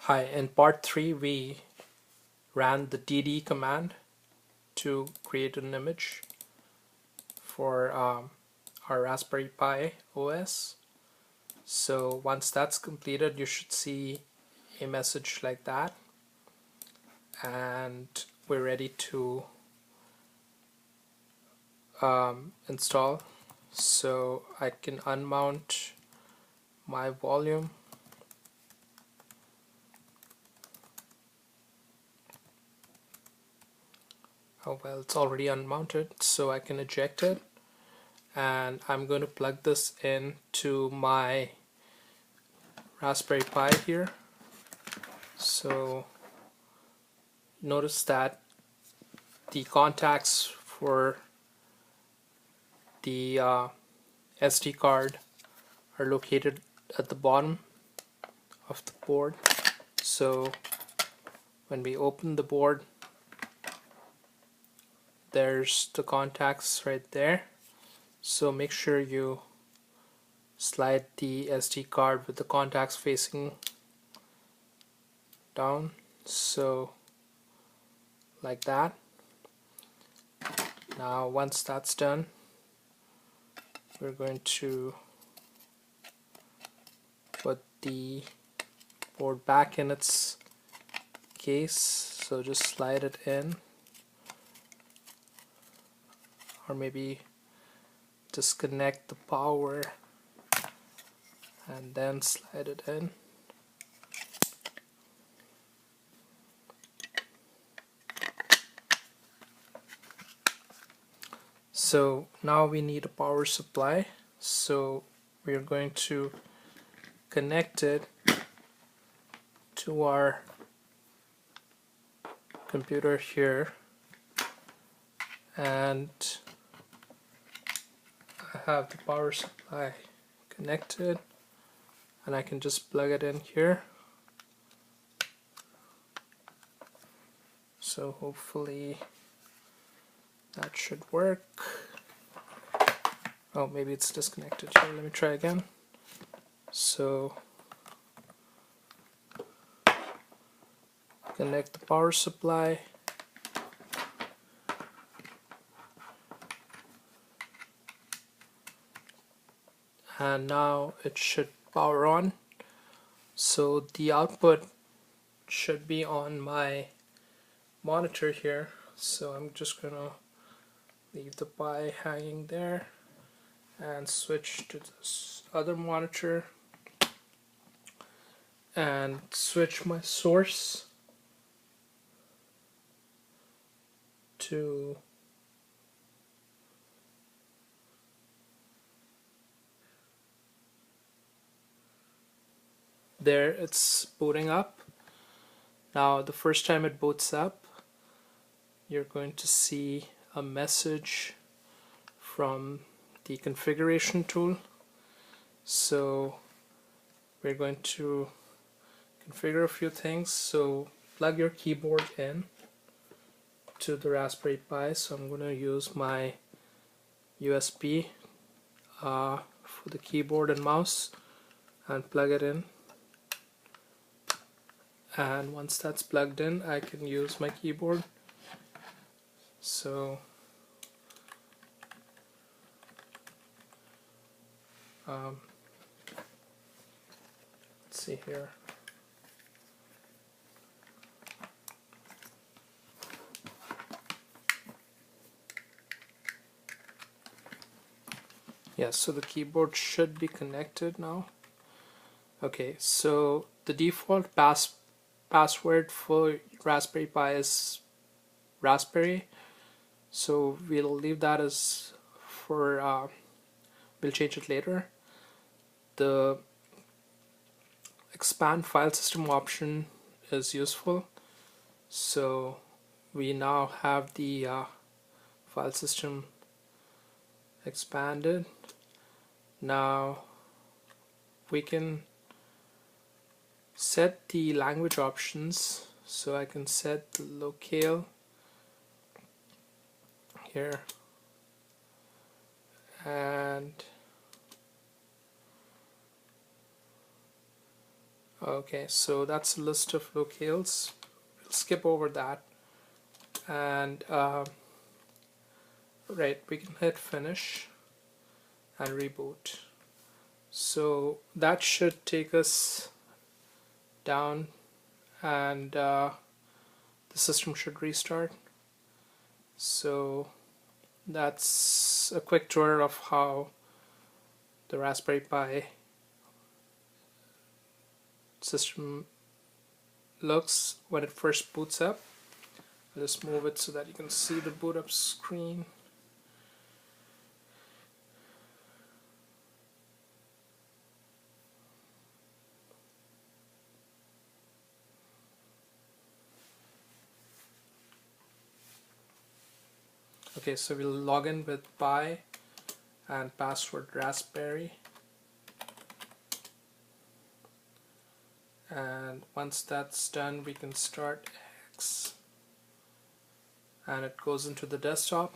Hi, in part 3 we ran the dd command to create an image for our Raspberry Pi OS. So once that's completed, you should see a message like that, and we're ready to install. So I can unmount my volume. Oh well, it's already unmounted, so I can eject it, and I'm going to plug this into my Raspberry Pi here. So notice that the contacts for the SD card are located at the bottom of the board. So when we open the board, there's the contacts right there. So make sure you slide the SD card with the contacts facing down, so like that. Now once that's done, we're going to put the board back in its case, so just slide it in, or maybe disconnect the power and then slide it in. So now we need a power supply, so we're going to connect it to our computer here, and I have the power supply connected, and I can just plug it in here. So hopefully that should work. Oh, maybe it's disconnected here. Let me try again. So connect the power supply, and now it should power on. So the output should be on my monitor here. So I'm just gonna leave the Pi hanging there and switch to this other monitor and switch my source to there. It's booting up. Now the first time it boots up, you're going to see a message from the configuration tool. So we're going to configure a few things. So plug your keyboard in to the Raspberry Pi. So I'm going to use my USB for the keyboard and mouse and plug it in. And once that's plugged in, I can use my keyboard. So let's see here. Yes, so the keyboard should be connected now. Okay, so the default password for Raspberry Pi is Raspberry, so we'll leave that as for we'll change it later. The expand file system option is useful, so we now have the file system expanded. Now we can set the language options, so I can set the locale here, and Okay, so that's a list of locales. We'll skip over that, and right, we can hit finish and reboot. So that should take us down, and the system should restart. So that's a quick tour of how the Raspberry Pi system looks when it first boots up. I'll just move it so that you can see the boot up screen. Okay, so we'll log in with Pi and password Raspberry, and once that's done we can start X, and it goes into the desktop.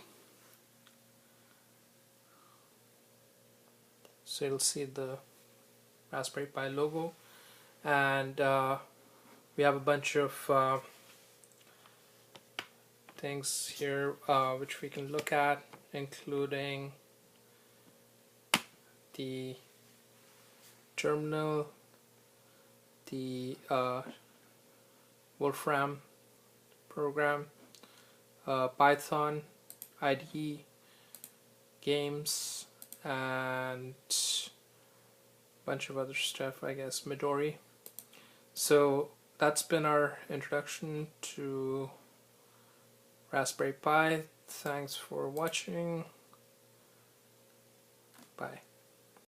So you'll see the Raspberry Pi logo, and we have a bunch of things here which we can look at, including the terminal, the Wolfram program, Python, IDE, games, and a bunch of other stuff, I guess, Midori. So that's been our introduction to Raspberry Pi. Thanks for watching. Bye.